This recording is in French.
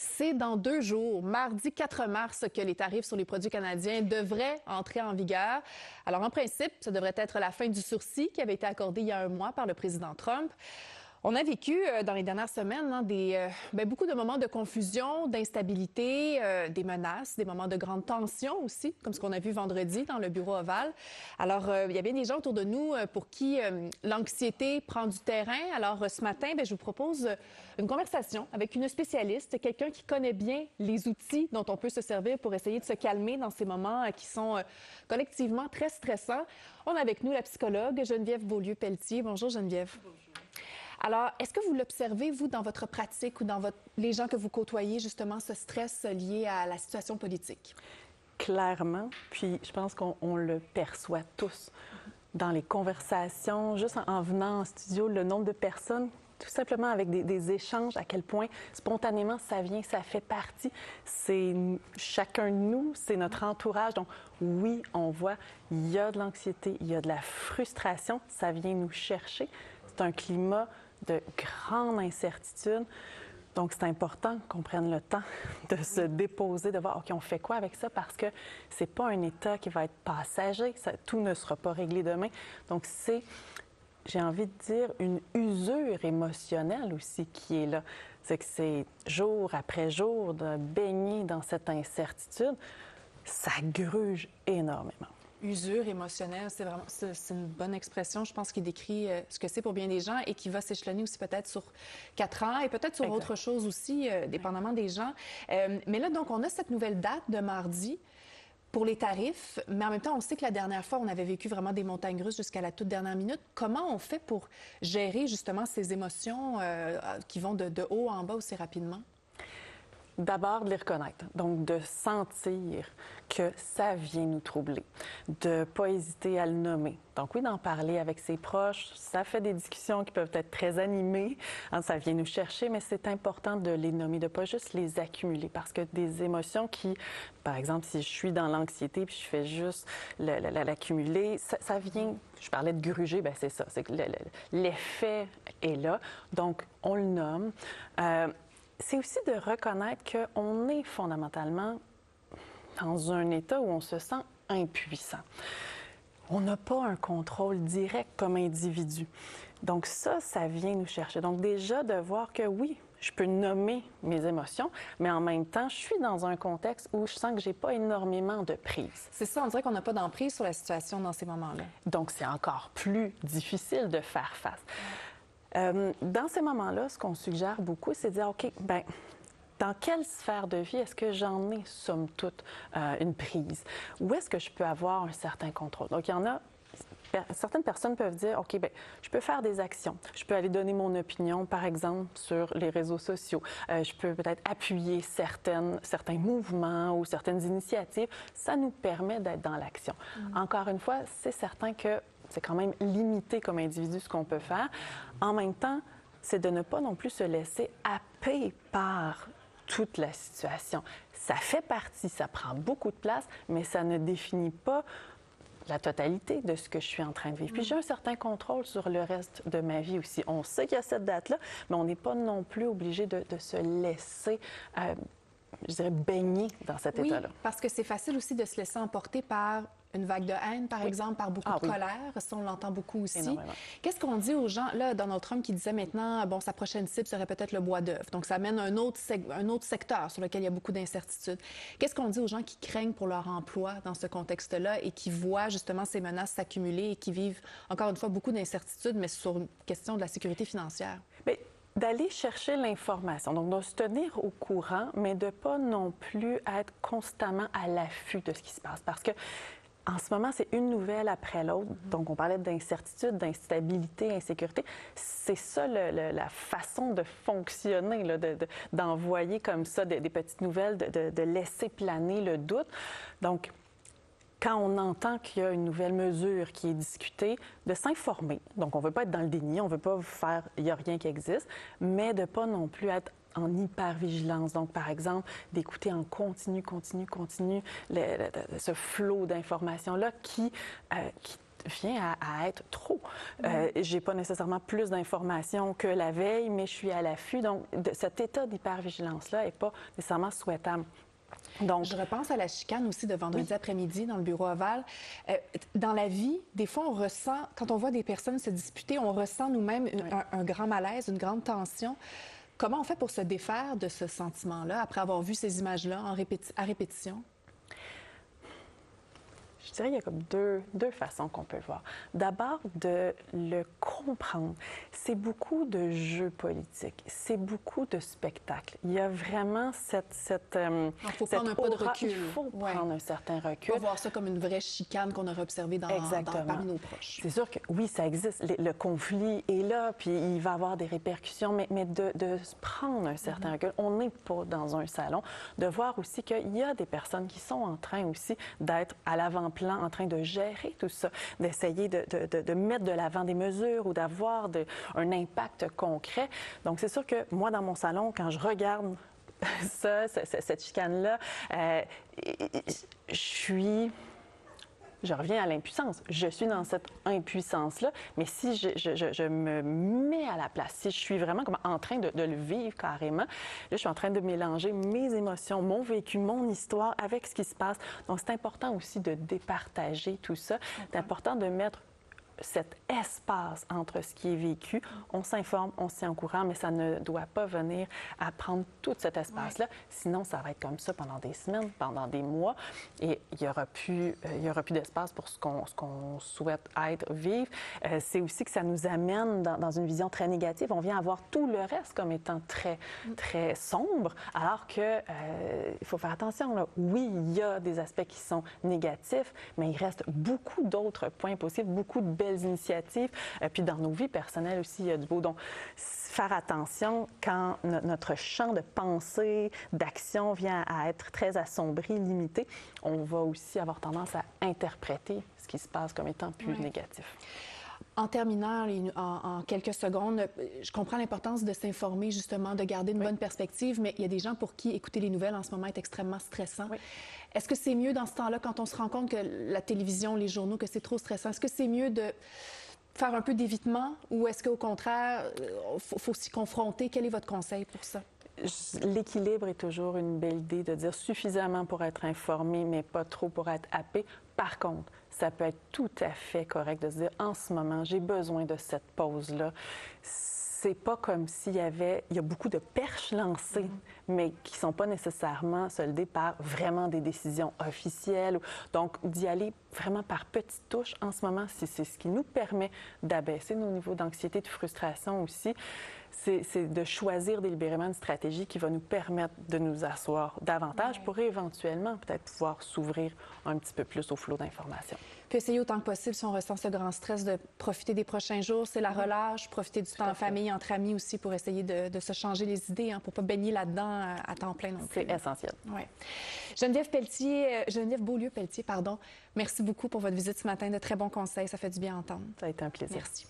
C'est dans 2 jours, mardi 4 mars, que les tarifs sur les produits canadiens devraient entrer en vigueur. Alors, en principe, ça devrait être la fin du sursis qui avait été accordé il y a un mois par le président Trump. On a vécu dans les dernières semaines beaucoup de moments de confusion, d'instabilité, des menaces, des moments de grande tension aussi, comme ce qu'on a vu vendredi dans le bureau ovale. Alors, il y a bien des gens autour de nous pour qui l'anxiété prend du terrain. Alors, ce matin, je vous propose une conversation avec une spécialiste, quelqu'un qui connaît bien les outils dont on peut se servir pour essayer de se calmer dans ces moments qui sont collectivement très stressants. On a avec nous la psychologue Geneviève Beaulieu-Pelletier. Bonjour Geneviève. Bonjour. Alors, est-ce que vous l'observez, vous, dans votre pratique ou dans les gens que vous côtoyez, justement, ce stress lié à la situation politique? Clairement, puis je pense qu'on le perçoit tous dans les conversations, juste en venant en studio, le nombre de personnes, tout simplement avec des échanges, à quel point spontanément ça vient, ça fait partie. C'est chacun de nous, c'est notre entourage. Donc oui, on voit, il y a de l'anxiété, il y a de la frustration, ça vient nous chercher. C'est un climat de grande incertitude. Donc, c'est important qu'on prenne le temps de se déposer, de voir, OK, on fait quoi avec ça? Parce que c'est pas un état qui va être passager. Tout ne sera pas réglé demain. Donc, c'est, j'ai envie de dire, une usure émotionnelle aussi qui est là. C'est que c'est jour après jour de baigner dans cette incertitude. Ça gruge énormément. Usure émotionnelle, c'est une bonne expression, je pense, qui décrit ce que c'est pour bien des gens et qui va s'échelonner aussi peut-être sur 4 ans et peut-être sur autre chose aussi, dépendamment des gens. Mais là, donc, on a cette nouvelle date de mardi pour les tarifs, mais en même temps, on sait que la dernière fois, on avait vécu vraiment des montagnes russes jusqu'à la toute dernière minute. Comment on fait pour gérer justement ces émotions qui vont de haut en bas aussi rapidement? D'abord, de les reconnaître, donc de sentir que ça vient nous troubler, de ne pas hésiter à le nommer. Donc oui, d'en parler avec ses proches, ça fait des discussions qui peuvent être très animées, ça vient nous chercher, mais c'est important de les nommer, de ne pas juste les accumuler, parce que des émotions qui, par exemple, si je suis dans l'anxiété puis je fais juste l'accumuler, ça vient, je parlais de gruger, bien c'est ça, c'est que l'effet est là, donc on le nomme. C'est aussi de reconnaître qu'on est fondamentalement dans un état où on se sent impuissant. On n'a pas un contrôle direct comme individu. Donc ça vient nous chercher. Donc déjà de voir que oui, je peux nommer mes émotions, mais en même temps, je suis dans un contexte où je sens que j'ai pas énormément de prise. C'est ça, on dirait qu'on n'a pas d'emprise sur la situation dans ces moments-là. Donc c'est encore plus difficile de faire face. Dans ces moments-là, ce qu'on suggère beaucoup, c'est de dire, OK, bien, dans quelle sphère de vie est-ce que j'en ai, somme toute, une prise? Où est-ce que je peux avoir un certain contrôle? Donc, il y en a, certaines personnes peuvent dire, OK, bien, je peux faire des actions. Je peux aller donner mon opinion, par exemple, sur les réseaux sociaux. Je peux peut-être appuyer certains mouvements ou certaines initiatives. Ça nous permet d'être dans l'action. Encore une fois, c'est certain que c'est quand même limité comme individu ce qu'on peut faire. En même temps, c'est de ne pas non plus se laisser happer par toute la situation. Ça fait partie, ça prend beaucoup de place, mais ça ne définit pas la totalité de ce que je suis en train de vivre. Puis j'ai un certain contrôle sur le reste de ma vie aussi. On sait qu'il y a cette date-là, mais on n'est pas non plus obligé de se laisser je dirais, baigner dans cet état-là. Oui, parce que c'est facile aussi de se laisser emporter par une vague de haine, par exemple, par beaucoup de colère. Ça, on l'entend beaucoup aussi. Qu'est-ce qu'on dit aux gens? Là, Donald Trump qui disait maintenant, bon, sa prochaine cible serait peut-être le bois d'œuvre. Donc, ça amène un autre secteur sur lequel il y a beaucoup d'incertitudes. Qu'est-ce qu'on dit aux gens qui craignent pour leur emploi dans ce contexte-là et qui voient justement ces menaces s'accumuler et qui vivent, encore une fois, beaucoup d'incertitudes, mais sur une question de la sécurité financière? Bien, d'aller chercher l'information, donc de se tenir au courant, mais de ne pas non plus être constamment à l'affût de ce qui se passe. Parce que en ce moment, c'est une nouvelle après l'autre. Donc, on parlait d'incertitude, d'instabilité, insécurité. C'est ça la façon de fonctionner, là, d'envoyer comme ça des petites nouvelles, de laisser planer le doute. Donc, quand on entend qu'il y a une nouvelle mesure qui est discutée, de s'informer. Donc, on ne veut pas être dans le déni, on ne veut pas faire « il n'y a rien qui existe », mais de ne pas non plus être en hypervigilance. Donc, par exemple, d'écouter en continu ce flot d'informations-là qui vient à être trop. J'ai pas nécessairement plus d'informations que la veille, mais je suis à l'affût. Donc, cet état d'hypervigilance-là n'est pas nécessairement souhaitable. Donc, je repense à la chicane aussi de vendredi après-midi dans le bureau ovale. Dans la vie, des fois, on ressent, quand on voit des personnes se disputer, on ressent nous-mêmes un grand malaise, une grande tension. Comment on fait pour se défaire de ce sentiment-là après avoir vu ces images-là à répétition? Je dirais qu'il y a comme deux façons qu'on peut le voir. D'abord, de le comprendre. C'est beaucoup de jeux politiques, c'est beaucoup de spectacles. Il y a vraiment cette il faut prendre un peu de recul. Il faut prendre un certain recul. Pas voir ça comme une vraie chicane qu'on aurait observée parmi nos proches. C'est sûr que oui, ça existe. Le conflit est là, puis il va avoir des répercussions, mais de prendre un certain recul. On n'est pas dans un salon. De voir aussi qu'il y a des personnes qui sont en train aussi d'être à l'avant-plan, en train de gérer tout ça, d'essayer de mettre de l'avant des mesures ou d'avoir un impact concret. Donc, c'est sûr que moi, dans mon salon, quand je regarde ça, cette chicane-là, je reviens à l'impuissance. Je suis dans cette impuissance-là, mais si je me mets à la place, si je suis vraiment comme en train de le vivre carrément, là, je suis en train de mélanger mes émotions, mon vécu, mon histoire avec ce qui se passe. Donc, c'est important aussi de départager tout ça. C'est important de mettre cet espace entre ce qui est vécu. On s'informe, on se tient au courant, mais ça ne doit pas venir à prendre tout cet espace-là. Sinon, ça va être comme ça pendant des semaines, pendant des mois, et il n'y aura plus d'espace pour ce qu'on souhaite être, vivre. C'est aussi que ça nous amène dans une vision très négative. On vient avoir tout le reste comme étant très, très sombre, alors que il faut faire attention, là. Oui, il y a des aspects qui sont négatifs, mais il reste beaucoup d'autres points possibles, beaucoup de belles initiatives. Puis dans nos vies personnelles aussi, il y a du beau. Donc, faire attention quand notre champ de pensée, d'action vient à être très assombri, limité, on va aussi avoir tendance à interpréter ce qui se passe comme étant plus négatif. En terminant, en quelques secondes, je comprends l'importance de s'informer, justement, de garder une bonne perspective, mais il y a des gens pour qui écouter les nouvelles en ce moment est extrêmement stressant. Est-ce que c'est mieux dans ce temps-là, quand on se rend compte que la télévision, les journaux, que c'est trop stressant, est-ce que c'est mieux de faire un peu d'évitement ou est-ce qu'au contraire, il faut s'y confronter? Quel est votre conseil pour ça? L'équilibre est toujours une belle idée, de dire suffisamment pour être informé, mais pas trop pour être happé. Par contre, ça peut être tout à fait correct de se dire, en ce moment, j'ai besoin de cette pause-là. C'est pas comme s'il y a beaucoup de perches lancées, mais qui sont pas nécessairement soldées par vraiment des décisions officielles. Donc, d'y aller vraiment par petites touches en ce moment, c'est ce qui nous permet d'abaisser nos niveaux d'anxiété, de frustration aussi. C'est de choisir délibérément une stratégie qui va nous permettre de nous asseoir davantage pour éventuellement peut-être pouvoir s'ouvrir un petit peu plus au flot d'informations. Puis essayer autant que possible, si on ressent ce grand stress, de profiter des prochains jours. C'est la relâche, profiter du temps en famille, entre amis aussi, pour essayer de se changer les idées, pour ne pas baigner là-dedans à temps plein non plus. C'est essentiel. Oui. Geneviève Beaulieu-Pelletier, merci beaucoup pour votre visite ce matin. De très bons conseils. Ça fait du bien à entendre. Ça a été un plaisir. Merci.